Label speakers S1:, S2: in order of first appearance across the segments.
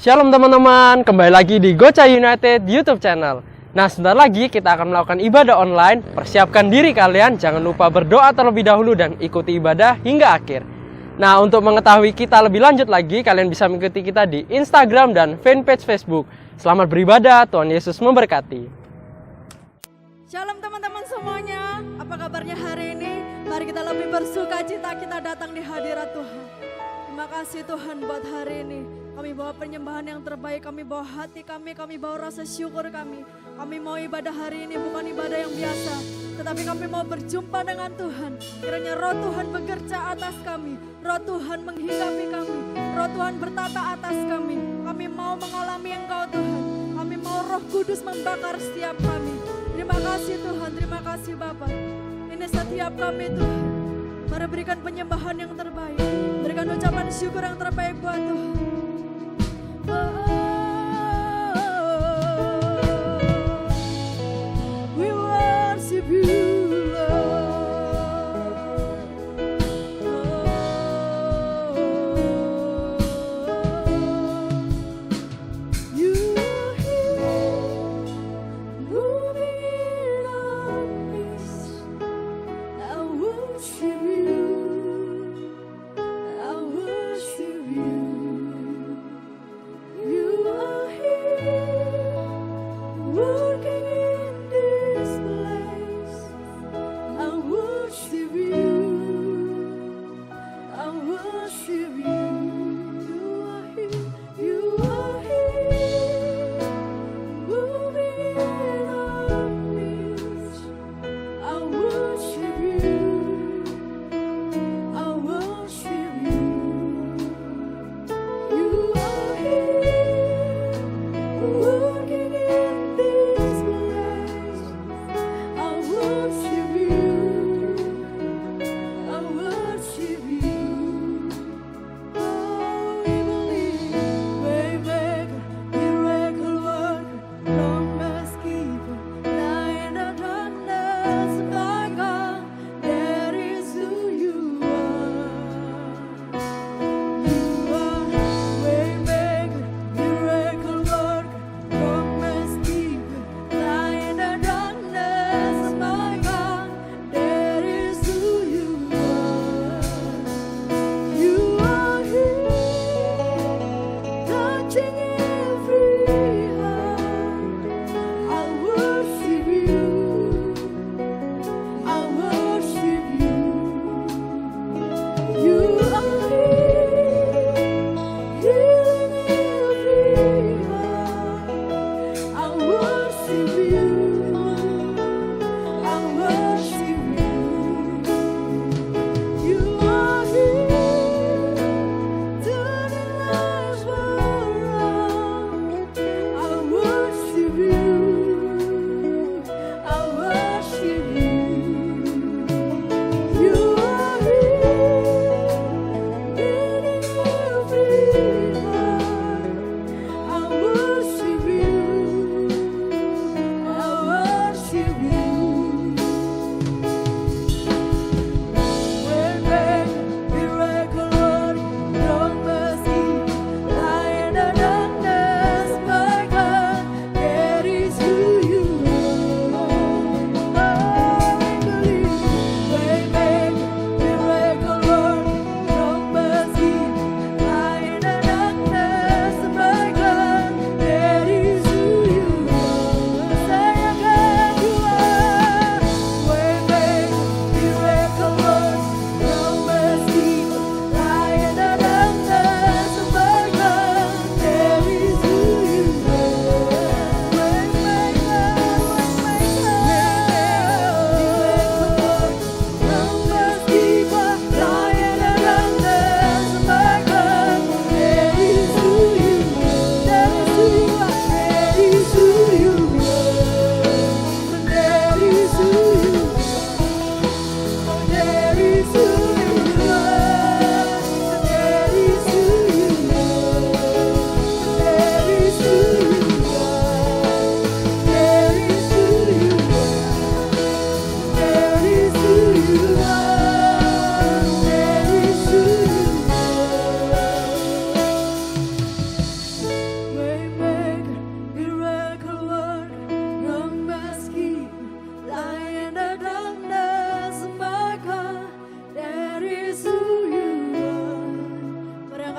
S1: Shalom teman-teman, kembali lagi di Gocha United YouTube channel. Nah, sebentar lagi kita akan melakukan ibadah online. Persiapkan diri kalian, jangan lupa berdoa terlebih dahulu dan ikuti ibadah hingga akhir. Nah, untuk mengetahui kita lebih lanjut lagi, kalian bisa mengikuti kita di Instagram dan fanpage Facebook. Selamat beribadah, Tuhan Yesus memberkati.
S2: Shalom teman-teman semuanya, apa kabarnya hari ini? Mari kita lebih bersuka cita kita datang di hadirat Tuhan. Terima kasih Tuhan buat hari ini. Kami bawa penyembahan yang terbaik, kami bawa hati kami bawa rasa syukur kami. Kami mau ibadah hari ini bukan ibadah yang biasa, tetapi kami mau berjumpa dengan Tuhan. Kiranya roh Tuhan bekerja atas kami, roh Tuhan menghinggapi kami, roh Tuhan bertata atas kami. Kami mau mengalami Engkau Tuhan, kami mau Roh Kudus membakar setiap kami. Terima kasih Tuhan, terima kasih Bapa. Ini setiap kami Tuhan. Mari berikan penyembahan yang terbaik, berikan ucapan syukur yang terbaik buat Tuhan. We worship you, you are here, moving in our midst. I worship you, I worship you. You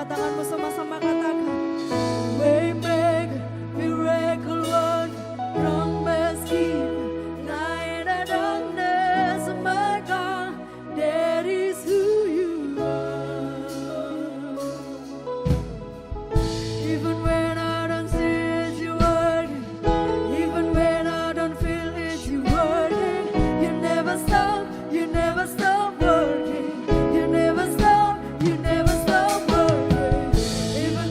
S2: Angkat tanganmu sama-sama katakan. Waymaker, miracle worker, promise keeper, light of darkness, my God, that is who you are. Even when I don't see it, you working. Even when I don't feel it, you working. You never stop working. You never stop working. Even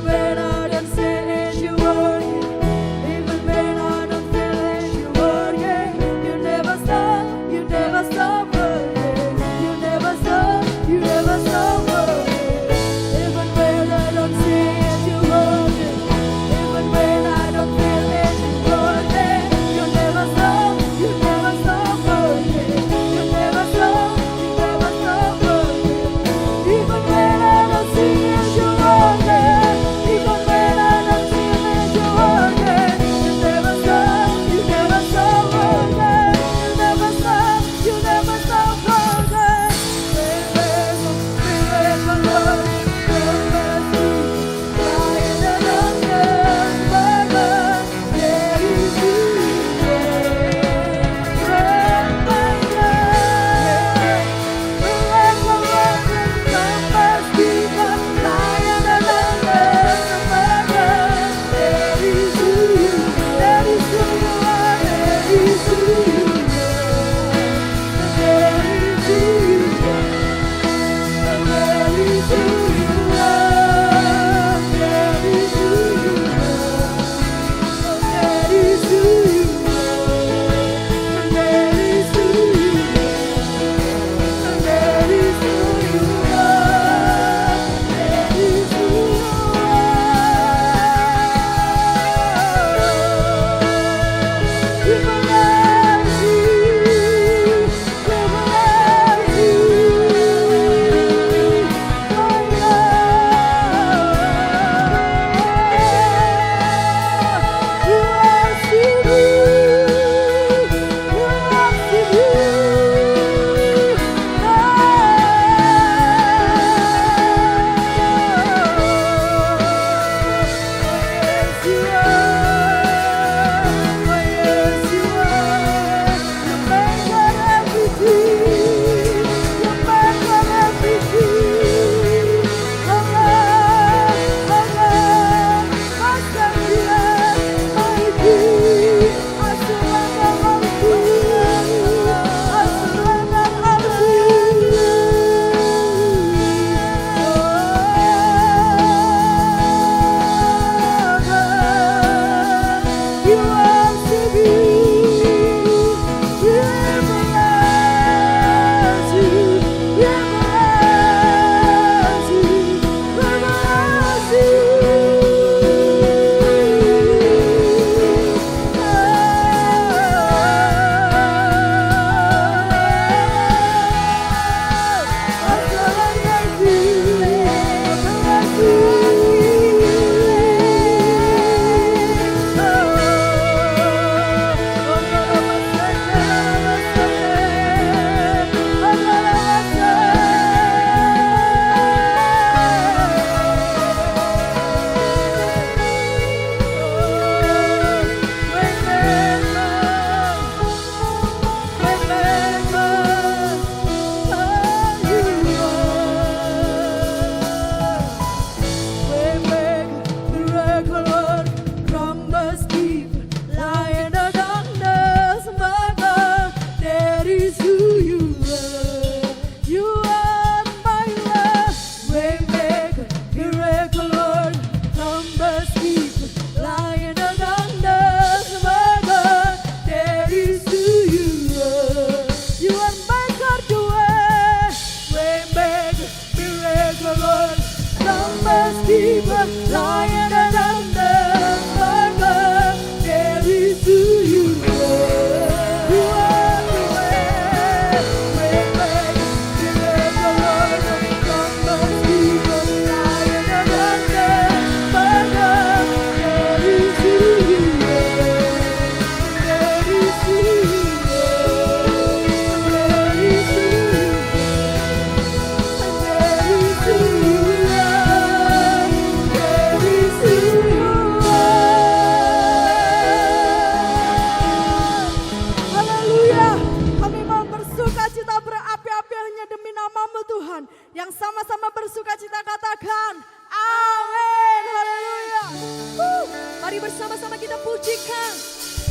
S2: bersama-sama kita pujikan.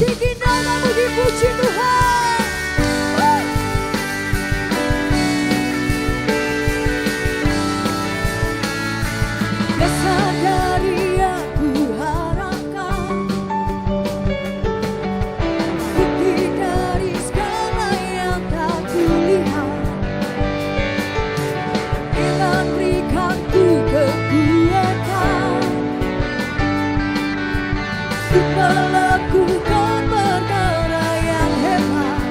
S2: Tinggi namamu dipuji Tuhan. Kesadari aku harapkan bukti dari segala yang tak kulihat. Bila berikan ku kekuatan untuk melakukan perkara yang hebat.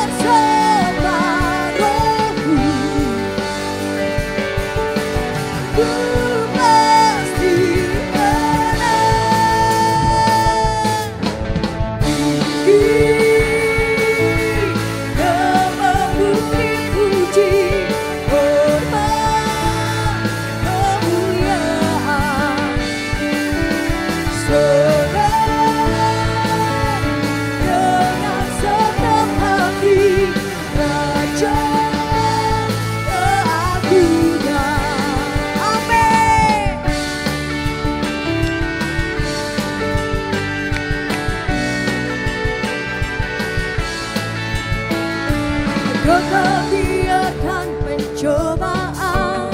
S2: Tersebar rohku, ku pasti menang. Tinggi namamu dipuji, hormat kemuliaan. Dengan segenap hati, Raja keagungan. Amin. Kau tak biarkan pencobaan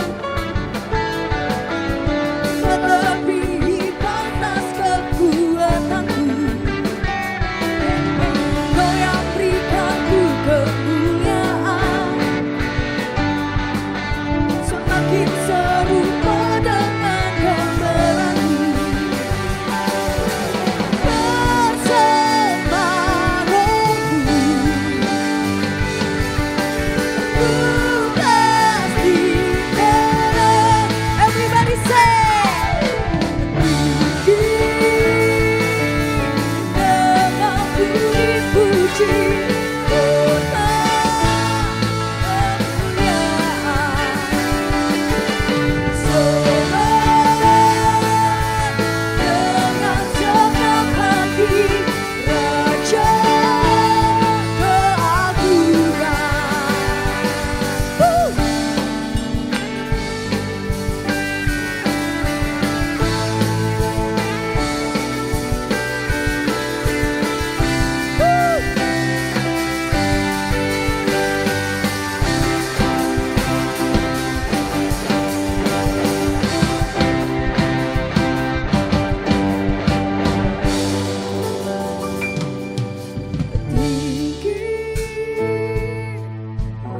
S2: melebihi batas kekuatanku. Kau yang berikan ku kemuliaan, semakin serupa dengan gambaranmu. Bersama rohku, ku pasti menang. Everybody say, namamu dipuji, hormat kemuliaan. Selamat dengan segenap hati, Raja keagungan. Tinggi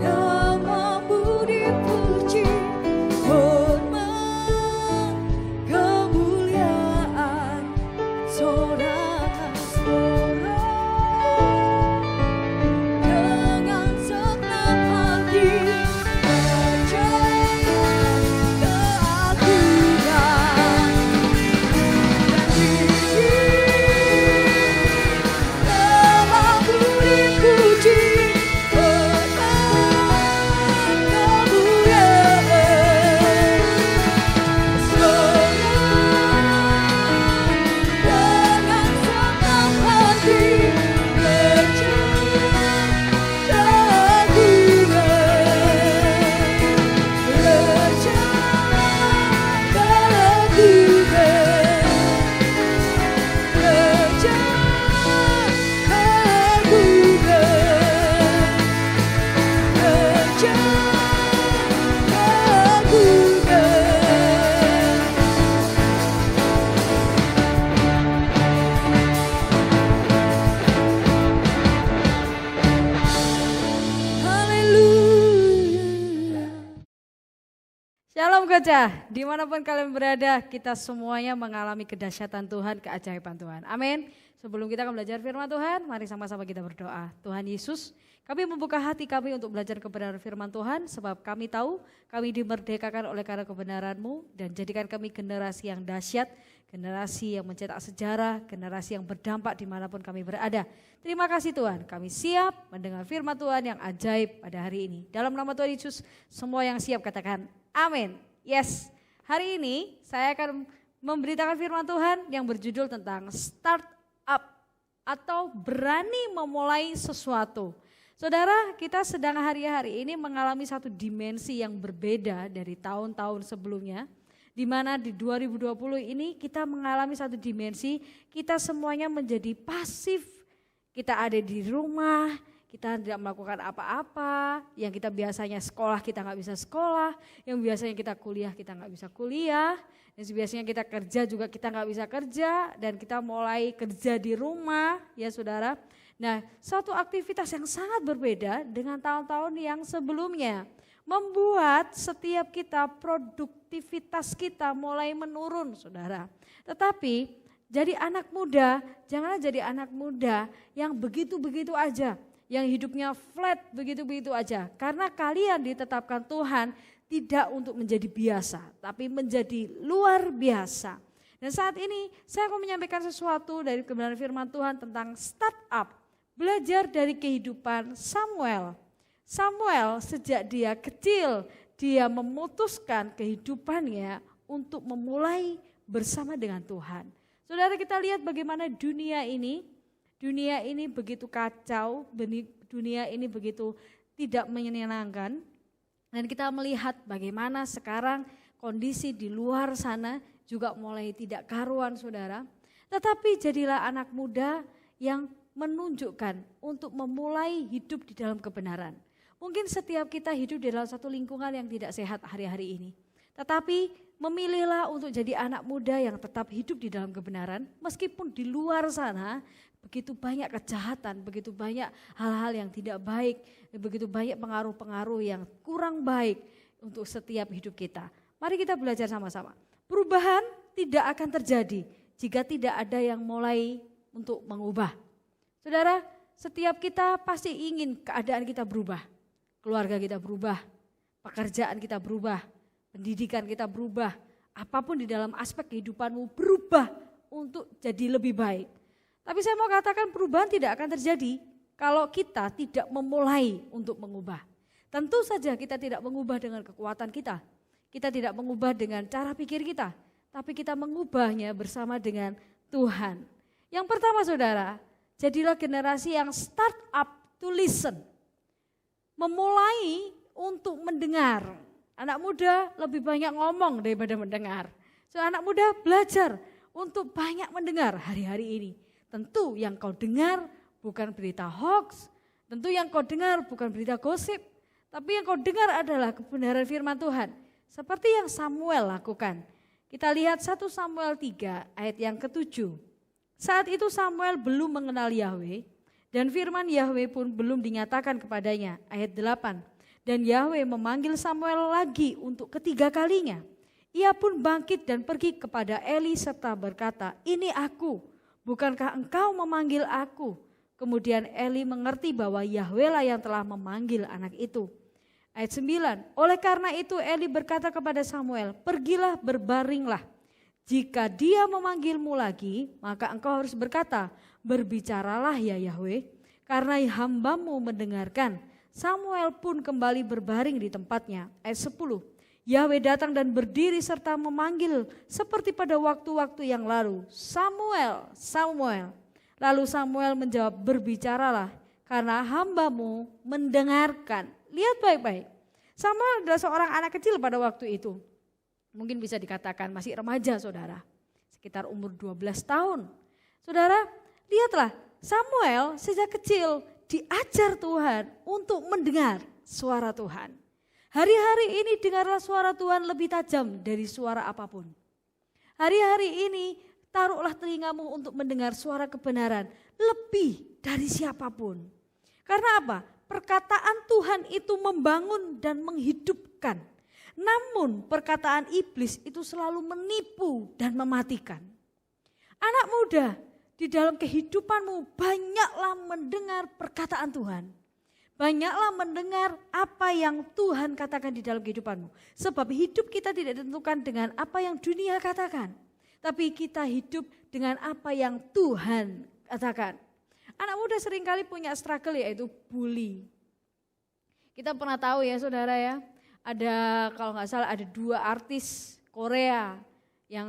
S2: namamu dipuji, hormat kemuliaan. Sorak-sorai dengan segenap hati, Raja keagungan. Namamu dipuji, hormat kemuliaan. Dengan segenap hati, Raja keagungan. Raja keagungan. Raja keagungan. Raja keagungan. Haleluya. Shalom Gajah, dimanapun kalian berada, kita semuanya mengalami kedahsyatan Tuhan, keajaiban Tuhan. Amin. Sebelum kita akan belajar firman Tuhan, mari sama-sama kita berdoa. Tuhan Yesus, kami membuka hati kami untuk belajar kebenaran firman Tuhan, sebab kami tahu kami dimerdekakan oleh karena kebenaran-Mu, dan jadikan kami generasi yang dahsyat, generasi yang mencetak sejarah, generasi yang berdampak dimanapun kami berada. Terima kasih Tuhan, kami siap mendengar firman Tuhan yang ajaib pada hari ini. Dalam nama Tuhan Yesus, semua yang siap katakan amin. Yes, hari ini saya akan memberitakan firman Tuhan yang berjudul tentang start up atau berani memulai sesuatu. Saudara, kita sedang hari-hari ini mengalami satu dimensi yang berbeda dari tahun-tahun sebelumnya.
S3: Di mana di 2020 ini kita mengalami satu dimensi, kita semuanya menjadi pasif. Kita ada di rumah, kita tidak melakukan apa-apa, yang kita biasanya sekolah kita nggak bisa sekolah, yang biasanya kita kuliah kita nggak bisa kuliah, dan biasanya kita kerja juga kita nggak bisa kerja, dan kita mulai kerja di rumah ya saudara. Nah, suatu aktivitas yang sangat berbeda dengan tahun-tahun yang sebelumnya, membuat setiap kita produktivitas kita mulai menurun saudara. Tetapi jadi anak muda, janganlah jadi anak muda yang begitu-begitu aja, yang hidupnya flat begitu-begitu aja. Karena kalian ditetapkan Tuhan tidak untuk menjadi biasa, tapi menjadi luar biasa. Dan saat ini saya akan menyampaikan sesuatu dari kebenaran firman Tuhan tentang startup. Belajar dari kehidupan Samuel. Samuel sejak dia kecil, dia memutuskan kehidupannya untuk memulai bersama dengan Tuhan. Saudara, kita lihat bagaimana dunia ini begitu kacau, dunia ini begitu tidak menyenangkan. Dan kita melihat bagaimana sekarang kondisi di luar sana juga mulai tidak karuan saudara. Tetapi jadilah anak muda yang menunjukkan untuk memulai hidup di dalam kebenaran. Mungkin setiap kita hidup di dalam satu lingkungan yang tidak sehat hari-hari ini. Tetapi memilihlah untuk jadi anak muda yang tetap hidup di dalam kebenaran. Meskipun di luar sana begitu banyak kejahatan, begitu banyak hal-hal yang tidak baik, begitu banyak pengaruh-pengaruh yang kurang baik untuk setiap hidup kita. Mari kita belajar sama-sama. Perubahan tidak akan terjadi jika tidak ada yang mulai untuk mengubah. Saudara, setiap kita pasti ingin keadaan kita berubah. Keluarga kita berubah, pekerjaan kita berubah, pendidikan kita berubah. Apapun di dalam aspek kehidupanmu berubah untuk jadi lebih baik. Tapi saya mau katakan perubahan tidak akan terjadi kalau kita tidak memulai untuk mengubah. Tentu saja kita tidak mengubah dengan kekuatan kita. Kita tidak mengubah dengan cara pikir kita. Tapi kita mengubahnya bersama dengan Tuhan. Yang pertama saudara, jadilah generasi yang start up to listen. Memulai untuk mendengar. Anak muda lebih banyak ngomong daripada mendengar. So, anak muda belajar untuk banyak mendengar hari-hari ini. Tentu yang kau dengar bukan berita hoax. Tentu yang kau dengar bukan berita gosip. Tapi yang kau dengar adalah kebenaran firman Tuhan. Seperti yang Samuel lakukan. Kita lihat 1 Samuel 3 ayat yang ke-7. Saat itu Samuel belum mengenal Yahweh dan firman Yahweh pun belum dinyatakan kepadanya. Ayat 8. Dan Yahweh memanggil Samuel lagi untuk ketiga kalinya. Ia pun bangkit dan pergi kepada Eli serta berkata, "Ini aku, bukankah engkau memanggil aku?" Kemudian Eli mengerti bahwa Yahweh lah yang telah memanggil anak itu. Ayat 9. Oleh karena itu Eli berkata kepada Samuel, "Pergilah berbaringlah. Jika dia memanggilmu lagi, maka engkau harus berkata, berbicaralah ya Yahweh, karena hambamu mendengarkan." Samuel pun kembali berbaring di tempatnya. Ayat 10. Yahweh datang dan berdiri serta memanggil seperti pada waktu-waktu yang lalu, "Samuel, Samuel." Lalu Samuel menjawab, "Berbicaralah, karena hambamu mendengarkan." Lihat baik-baik. Samuel adalah seorang anak kecil pada waktu itu. Mungkin bisa dikatakan masih remaja saudara. Sekitar umur 12 tahun. Saudara, lihatlah Samuel sejak kecil diajar Tuhan untuk mendengar suara Tuhan. Hari-hari ini dengarlah suara Tuhan lebih tajam dari suara apapun. Hari-hari ini taruhlah telingamu untuk mendengar suara kebenaran lebih dari siapapun. Karena apa? Perkataan Tuhan itu membangun dan menghidupkan. Namun perkataan iblis itu selalu menipu dan mematikan. Anak muda, di dalam kehidupanmu banyaklah mendengar perkataan Tuhan. Banyaklah mendengar apa yang Tuhan katakan di dalam kehidupanmu. Sebab hidup kita tidak ditentukan dengan apa yang dunia katakan. Tapi kita hidup dengan apa yang Tuhan katakan. Anak muda seringkali punya struggle yaitu bully. Kita pernah tahu ya saudara ya, ada kalau nggak salah ada 2 artis Korea yang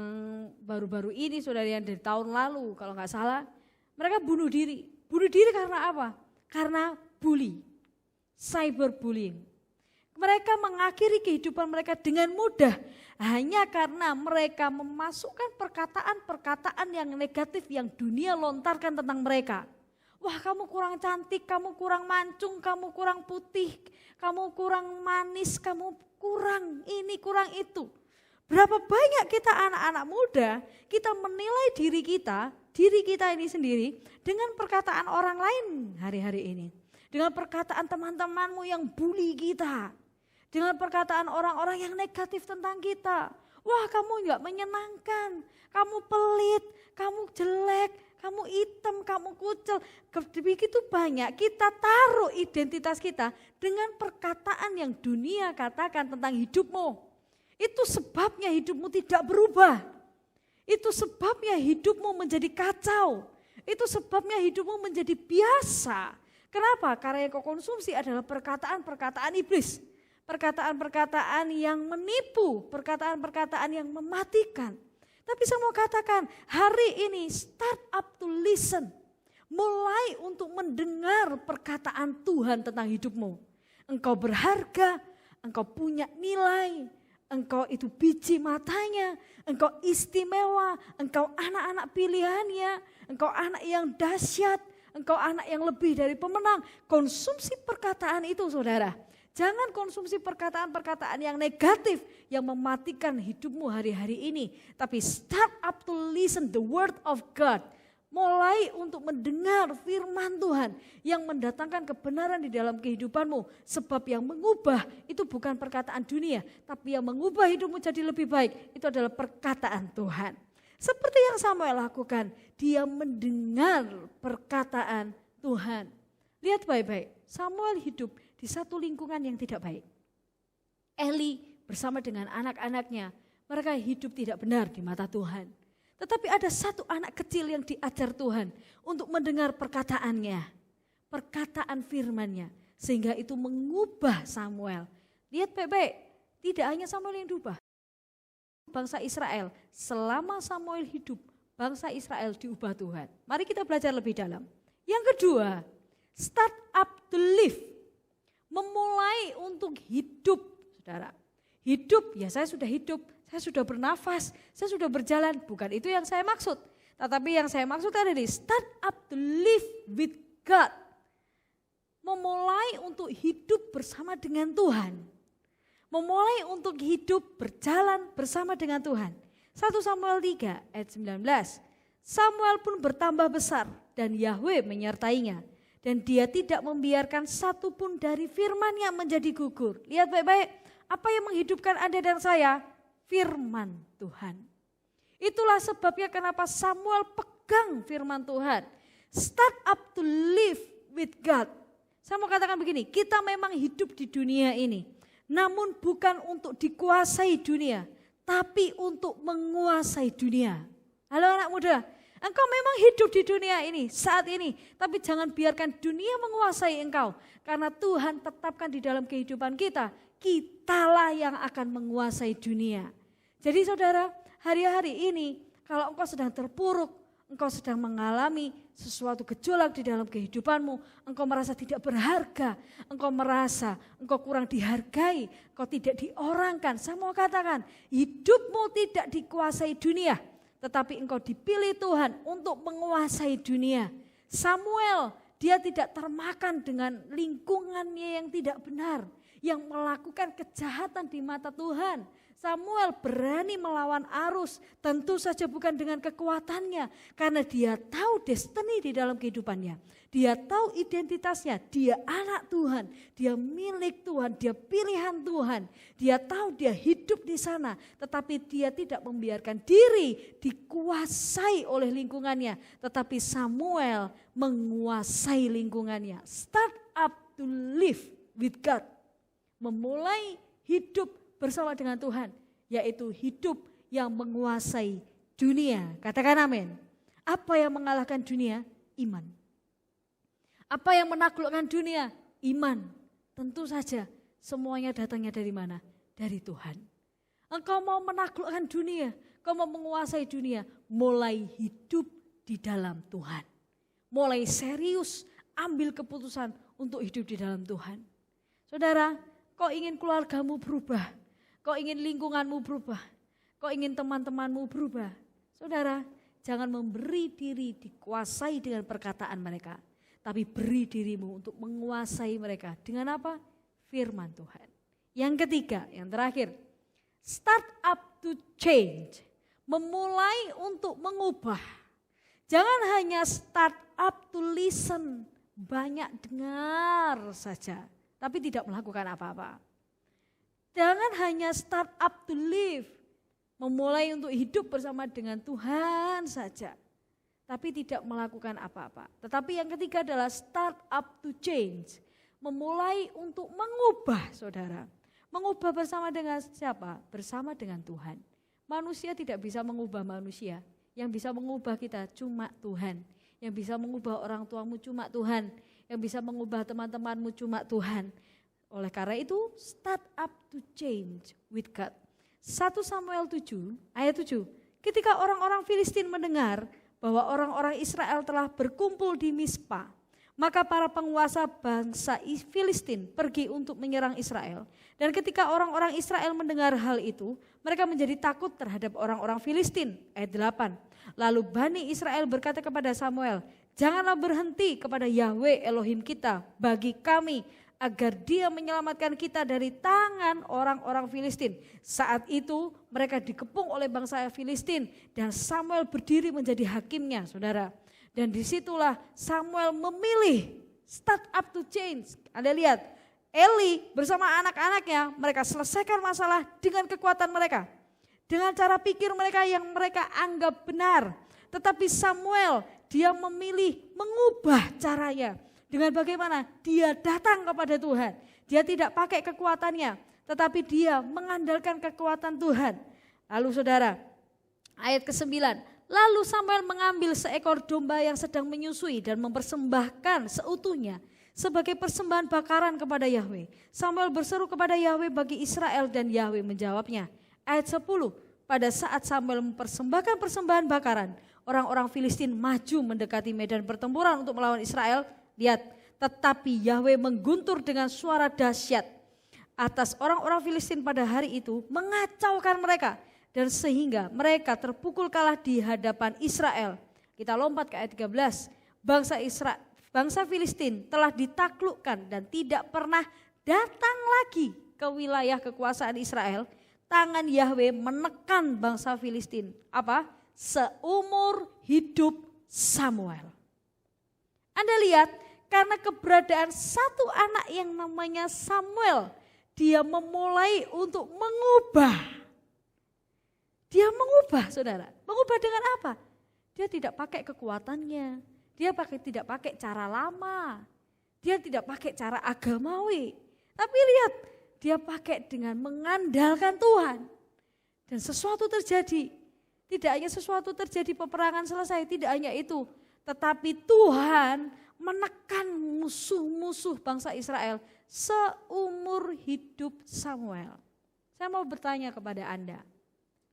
S3: baru-baru ini saudara yang dari tahun lalu kalau nggak salah. Mereka bunuh diri. Bunuh diri karena apa? Karena bully, cyberbullying. Mereka mengakhiri kehidupan mereka dengan mudah hanya karena mereka memasukkan perkataan-perkataan yang negatif yang dunia lontarkan tentang mereka. Wah, kamu kurang cantik, kamu kurang mancung, kamu kurang putih, kamu kurang manis, kamu kurang ini, kurang itu. Berapa banyak kita anak-anak muda, kita menilai diri kita ini sendiri dengan perkataan orang lain hari-hari ini. Dengan perkataan teman-temanmu yang bully kita. Dengan perkataan orang-orang yang negatif tentang kita. Wah, kamu enggak menyenangkan, kamu pelit, kamu jelek, kamu hitam, kamu kucel. Begitu banyak kita taruh identitas kita dengan perkataan yang dunia katakan tentang hidupmu. Itu sebabnya hidupmu tidak berubah. Itu sebabnya hidupmu menjadi kacau. Itu sebabnya hidupmu menjadi biasa. Kenapa? Karena yang kau konsumsi adalah perkataan-perkataan iblis. Perkataan-perkataan yang menipu, perkataan-perkataan yang mematikan. Tapi saya mau katakan, hari ini start up to listen. Mulai untuk mendengar perkataan Tuhan tentang hidupmu. Engkau berharga, engkau punya nilai, engkau itu biji matanya, engkau istimewa, engkau anak-anak pilihannya, engkau anak yang dahsyat, engkau anak yang lebih dari pemenang. Konsumsi perkataan itu, saudara. Jangan konsumsi perkataan-perkataan yang negatif yang mematikan hidupmu hari-hari ini. Tapi start up to listen the word of God. Mulai untuk mendengar firman Tuhan yang mendatangkan kebenaran di dalam kehidupanmu. Sebab yang mengubah itu bukan perkataan dunia. Tapi yang mengubah hidupmu jadi lebih baik itu adalah perkataan Tuhan. Seperti yang Samuel lakukan. Dia mendengar perkataan Tuhan. Lihat baik-baik. Samuel hidup di satu lingkungan yang tidak baik. Eli bersama dengan anak-anaknya, mereka hidup tidak benar di mata Tuhan. Tetapi ada satu anak kecil yang diajar Tuhan untuk mendengar perkataannya, perkataan firman-Nya, sehingga itu mengubah Samuel. Lihat baik-baik, tidak hanya Samuel yang diubah. Bangsa Israel, selama Samuel hidup, bangsa Israel diubah Tuhan. Mari kita belajar lebih dalam. Yang kedua, start up to live. Memulai untuk hidup, saudara. Hidup, ya saya sudah hidup, saya sudah bernafas, saya sudah berjalan. Bukan itu yang saya maksud. Tetapi yang saya maksud adalah start up to live with God. Memulai untuk hidup bersama dengan Tuhan. Memulai untuk hidup berjalan bersama dengan Tuhan. 1 Samuel 3 ayat 19. Samuel pun bertambah besar dan Yahweh menyertainya. Dan dia tidak membiarkan satu pun dari firman-Nya menjadi gugur. Lihat baik-baik, apa yang menghidupkan Anda dan saya? Firman Tuhan. Itulah sebabnya kenapa Samuel pegang firman Tuhan. Start up to live with God. Saya mau katakan begini, kita memang hidup di dunia ini. Namun bukan untuk dikuasai dunia, tapi untuk menguasai dunia. Halo anak muda. Engkau memang hidup di dunia ini saat ini, tapi jangan biarkan dunia menguasai engkau. Karena Tuhan tetapkan di dalam kehidupan kita, kitalah yang akan menguasai dunia. Jadi saudara, hari-hari ini kalau engkau sedang terpuruk, engkau sedang mengalami sesuatu gejolak di dalam kehidupanmu, engkau merasa tidak berharga, engkau merasa engkau kurang dihargai, engkau tidak diorangkan. Saya mau katakan, hidupmu tidak dikuasai dunia. Tetapi engkau dipilih Tuhan untuk menguasai dunia. Samuel, dia tidak termakan dengan lingkungannya yang tidak benar. Yang melakukan kejahatan di mata Tuhan. Samuel berani melawan arus, tentu saja bukan dengan kekuatannya. Karena dia tahu destiny di dalam kehidupannya. Dia tahu identitasnya, dia anak Tuhan, dia milik Tuhan, dia pilihan Tuhan. Dia tahu dia hidup di sana, tetapi dia tidak membiarkan diri dikuasai oleh lingkungannya. Tetapi Samuel menguasai lingkungannya. Start up to live with God. Memulai hidup bersama dengan Tuhan, yaitu hidup yang menguasai dunia. Katakan amin. Apa yang mengalahkan dunia? Iman. Apa yang menaklukkan dunia? Iman. Tentu saja semuanya datangnya dari mana? Dari Tuhan. Engkau mau menaklukkan dunia, engkau mau menguasai dunia, mulai hidup di dalam Tuhan. Mulai serius ambil keputusan untuk hidup di dalam Tuhan. Saudara, kau ingin keluargamu berubah, kau ingin lingkunganmu berubah, kau ingin teman-temanmu berubah. Saudara, jangan memberi diri dikuasai dengan perkataan mereka, tapi beri dirimu untuk menguasai mereka. Dengan apa? Firman Tuhan. Yang ketiga, yang terakhir, start up to change. Memulai untuk mengubah. Jangan hanya start up to listen, banyak dengar saja, tapi tidak melakukan apa-apa. Jangan hanya start up to live, memulai untuk hidup bersama dengan Tuhan saja, tapi tidak melakukan apa-apa. Tetapi yang ketiga adalah start up to change, memulai untuk mengubah, saudara. Mengubah bersama dengan siapa? Bersama dengan Tuhan. Manusia tidak bisa mengubah manusia, yang bisa mengubah kita cuma Tuhan. Yang bisa mengubah orang tuamu cuma Tuhan. Yang bisa mengubah teman-temanmu cuma Tuhan. Oleh karena itu, start up to change with God. 1 Samuel 7 ayat 7. Ketika orang-orang Filistin mendengar bahwa orang-orang Israel telah berkumpul di Mispa, maka para penguasa bangsa Filistin pergi untuk menyerang Israel. Dan ketika orang-orang Israel mendengar hal itu, mereka menjadi takut terhadap orang-orang Filistin. Ayat 8. Lalu Bani Israel berkata kepada Samuel, janganlah berhenti kepada Yahweh Elohim kita bagi kami, agar dia menyelamatkan kita dari tangan orang-orang Filistin. Saat itu mereka dikepung oleh bangsa Filistin dan Samuel berdiri menjadi hakimnya, saudara. Dan disitulah Samuel memilih start up to change. Anda lihat, Eli bersama anak-anaknya, mereka selesaikan masalah dengan kekuatan mereka. Dengan cara pikir mereka yang mereka anggap benar. Tetapi Samuel, dia memilih mengubah caranya. Dengan bagaimana? Dia datang kepada Tuhan. Dia tidak pakai kekuatannya, tetapi dia mengandalkan kekuatan Tuhan. Lalu saudara, ayat ke-9. Lalu Samuel mengambil seekor domba yang sedang menyusui dan mempersembahkan seutuhnya sebagai persembahan bakaran kepada Yahweh. Samuel berseru kepada Yahweh bagi Israel dan Yahweh menjawabnya. Ayat 10, pada saat Samuel mempersembahkan persembahan bakaran, orang-orang Filistin maju mendekati medan pertempuran untuk melawan Israel. Lihat, tetapi Yahweh mengguntur dengan suara dahsyat atas orang-orang Filistin pada hari itu, mengacaukan mereka. Dan sehingga mereka terpukul kalah di hadapan Israel. Kita lompat ke ayat 13. Bangsa Filistin telah ditaklukkan dan tidak pernah datang lagi ke wilayah kekuasaan Israel. Tangan Yahweh menekan bangsa Filistin. Apa? Seumur hidup Samuel. Anda lihat, karena keberadaan satu anak yang namanya Samuel, dia memulai untuk mengubah. Dia mengubah, saudara. Mengubah dengan apa? Dia tidak pakai kekuatannya. Dia tidak pakai cara lama. Dia tidak pakai cara agamawi. Tapi lihat, dia pakai dengan mengandalkan Tuhan. Dan sesuatu terjadi. Tidak hanya sesuatu terjadi, peperangan selesai. Tidak hanya itu. Tetapi Tuhan menekan musuh-musuh bangsa Israel seumur hidup Samuel. Saya mau bertanya kepada Anda.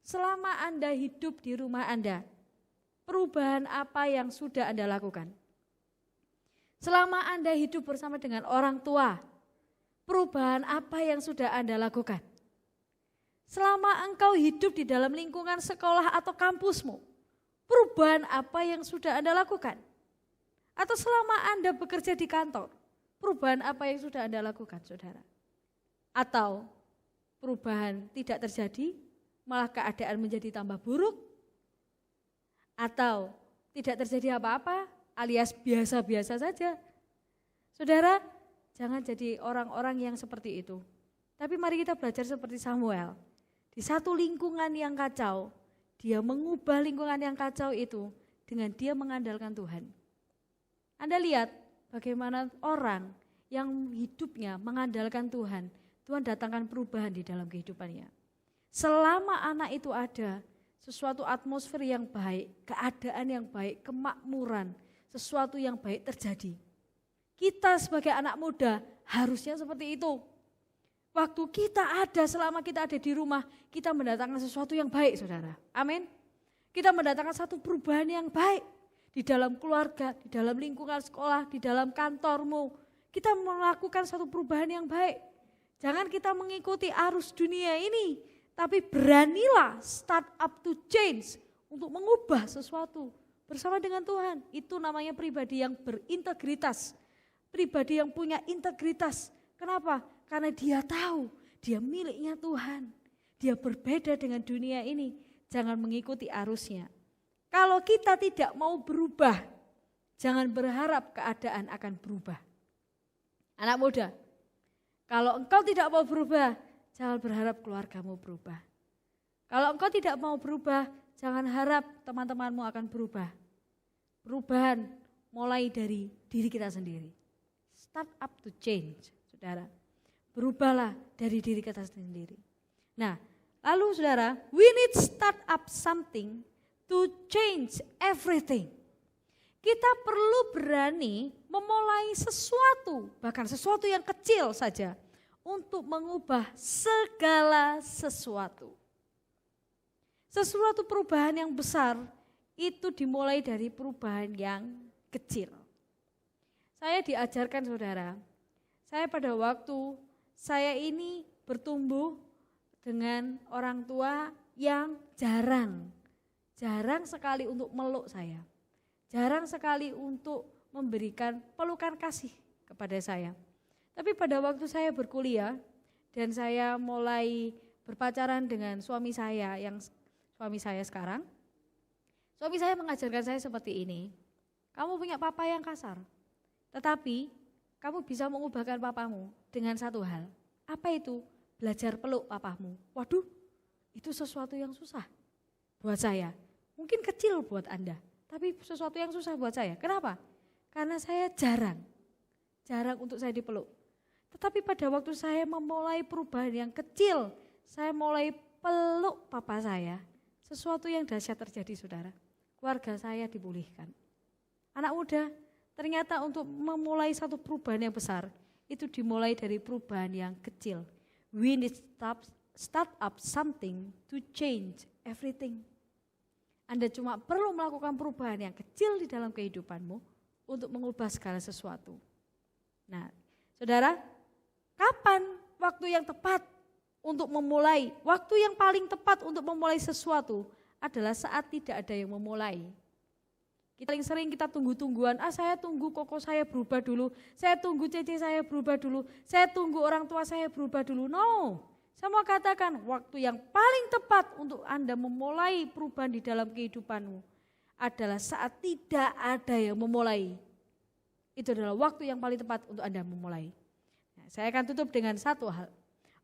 S3: Selama Anda hidup di rumah Anda, perubahan apa yang sudah Anda lakukan? Selama Anda hidup bersama dengan orang tua, perubahan apa yang sudah Anda lakukan? Selama engkau hidup di dalam lingkungan sekolah atau kampusmu, perubahan apa yang sudah Anda lakukan? Atau selama Anda bekerja di kantor, perubahan apa yang sudah Anda lakukan, saudara? Atau perubahan tidak terjadi, malah keadaan menjadi tambah buruk, atau tidak terjadi apa-apa alias biasa-biasa saja. Saudara, jangan jadi orang-orang yang seperti itu. Tapi mari kita belajar seperti Samuel. Di satu lingkungan yang kacau, dia mengubah lingkungan yang kacau itu dengan dia mengandalkan Tuhan. Anda lihat bagaimana orang yang hidupnya mengandalkan Tuhan, Tuhan datangkan perubahan di dalam kehidupannya. Selama anak itu ada, sesuatu atmosfer yang baik, keadaan yang baik, kemakmuran, sesuatu yang baik terjadi. Kita sebagai anak muda harusnya seperti itu. Waktu kita ada, selama kita ada di rumah, kita mendatangkan sesuatu yang baik, saudara. Amin. Kita mendatangkan satu perubahan yang baik di dalam keluarga, di dalam lingkungan sekolah, di dalam kantormu. Kita melakukan satu perubahan yang baik. Jangan kita mengikuti arus dunia ini, tapi beranilah start up to change untuk mengubah sesuatu bersama dengan Tuhan. Itu namanya pribadi yang berintegritas, pribadi yang punya integritas. Kenapa? Karena dia tahu dia miliknya Tuhan. Dia berbeda dengan dunia ini. Jangan mengikuti arusnya. Kalau kita tidak mau berubah, jangan berharap keadaan akan berubah. Anak muda, kalau engkau tidak mau berubah, jangan berharap keluargamu berubah. Kalau engkau tidak mau berubah, jangan harap teman-temanmu akan berubah. Perubahan mulai dari diri kita sendiri. Start up to change, saudara. Berubahlah dari diri kita sendiri. Nah, lalu saudara, we need start up something to change everything. Kita perlu berani memulai sesuatu, bahkan sesuatu yang kecil saja, untuk mengubah segala sesuatu. Sesuatu perubahan yang besar itu dimulai dari perubahan yang kecil. Saya diajarkan saudara, saya pada waktu saya ini bertumbuh dengan orang tua yang jarang sekali untuk meluk saya. Jarang sekali untuk memberikan pelukan kasih kepada saya. Tapi pada waktu saya berkuliah dan saya mulai berpacaran dengan suami saya yang suami saya sekarang, suami saya mengajarkan saya seperti ini, kamu punya papa yang kasar, tetapi kamu bisa mengubahkan papamu dengan satu hal. Apa itu? Belajar peluk papamu. Waduh, itu sesuatu yang susah buat saya. Mungkin kecil buat Anda, tapi sesuatu yang susah buat saya. Kenapa? Karena saya jarang untuk saya dipeluk. Tetapi pada waktu saya memulai perubahan yang kecil, saya mulai peluk papa saya, sesuatu yang dahsyat terjadi saudara. Keluarga saya dipulihkan. Anak muda, ternyata untuk memulai satu perubahan yang besar, itu dimulai dari perubahan yang kecil. We need start up something to change everything. Anda cuma perlu melakukan perubahan yang kecil di dalam kehidupanmu untuk mengubah segala sesuatu. Nah, saudara, kapan waktu yang tepat untuk memulai? Waktu yang paling tepat untuk memulai sesuatu adalah saat tidak ada yang memulai. Paling sering kita tunggu-tungguan, saya tunggu koko saya berubah dulu, saya tunggu cece saya berubah dulu, saya tunggu orang tua saya berubah dulu. No. Saya mau katakan waktu yang paling tepat untuk Anda memulai perubahan di dalam kehidupanmu adalah saat tidak ada yang memulai. Itu adalah waktu yang paling tepat untuk Anda memulai. Nah, saya akan tutup dengan satu hal.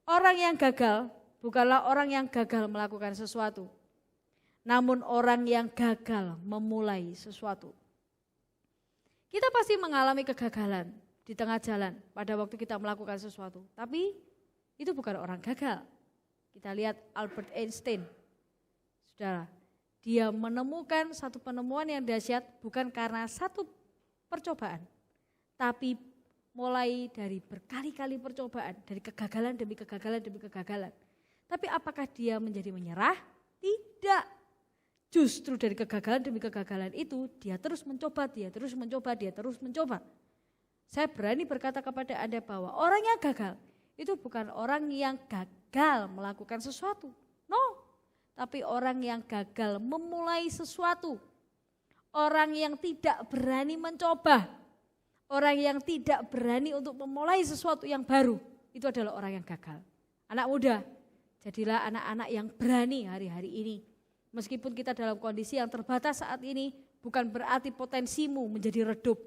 S3: Orang yang gagal bukanlah orang yang gagal melakukan sesuatu, namun orang yang gagal memulai sesuatu. Kita pasti mengalami kegagalan di tengah jalan pada waktu kita melakukan sesuatu, tapi itu bukan orang gagal. Kita lihat Albert Einstein, saudara, dia menemukan satu penemuan yang dahsyat bukan karena satu percobaan, tapi mulai dari berkali-kali percobaan, dari kegagalan demi kegagalan demi kegagalan. Tapi apakah dia menjadi menyerah? Tidak. Justru dari kegagalan demi kegagalan itu dia terus mencoba, dia terus mencoba. Saya berani berkata kepada Anda bahwa orang yang gagal itu bukan orang yang gagal melakukan sesuatu. No, tapi orang yang gagal memulai sesuatu. Orang yang tidak berani mencoba. Orang yang tidak berani untuk memulai sesuatu yang baru. Itu adalah orang yang gagal. Anak muda, jadilah anak-anak yang berani hari-hari ini. Meskipun kita dalam kondisi yang terbatas saat ini, bukan berarti potensimu menjadi redup.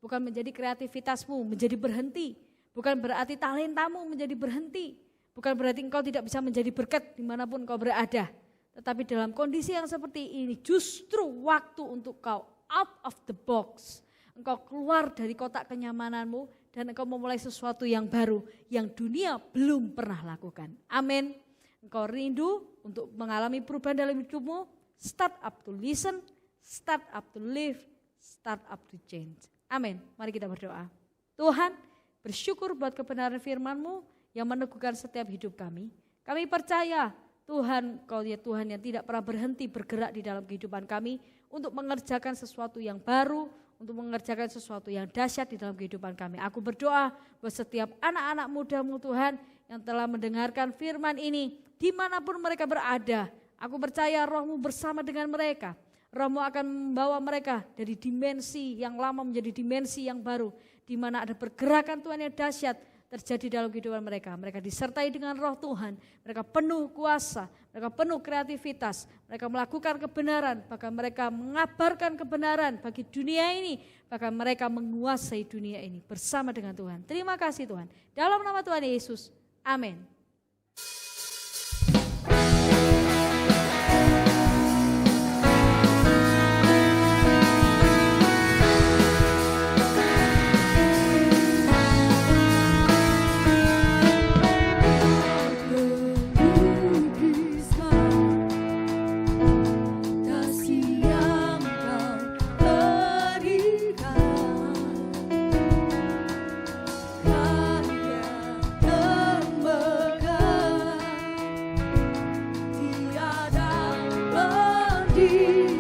S3: Bukan menjadi kreativitasmu menjadi berhenti. Bukan berarti talentamu menjadi berhenti. Bukan berarti engkau tidak bisa menjadi berkat dimanapun engkau berada. Tetapi dalam kondisi yang seperti ini justru waktu untuk kau out of the box. Engkau keluar dari kotak kenyamananmu dan engkau memulai sesuatu yang baru yang dunia belum pernah lakukan. Amin. Engkau rindu untuk mengalami perubahan dalam hidupmu. Start up to listen, start up to live, start up to change. Amin. Mari kita berdoa. Tuhan, bersyukur buat kebenaran firman-Mu yang meneguhkan setiap hidup kami. Kami percaya Tuhan, Kau ya Tuhan yang tidak pernah berhenti bergerak di dalam kehidupan kami untuk mengerjakan sesuatu yang baru, untuk mengerjakan sesuatu yang dahsyat di dalam kehidupan kami. Aku berdoa buat setiap anak-anak muda-Mu Tuhan yang telah mendengarkan firman ini, dimanapun mereka berada. Aku percaya Roh-Mu bersama dengan mereka. Roh-Mu akan membawa mereka dari dimensi yang lama menjadi dimensi yang baru, di mana ada pergerakan Tuhan yang dahsyat terjadi dalam kehidupan mereka. Mereka disertai dengan Roh Tuhan, mereka penuh kuasa, mereka penuh kreativitas, mereka melakukan kebenaran, bahkan mereka mengabarkan kebenaran bagi dunia ini, bahkan mereka menguasai dunia ini bersama dengan Tuhan. Terima kasih Tuhan. Dalam nama Tuhan Yesus, amin.
S2: Di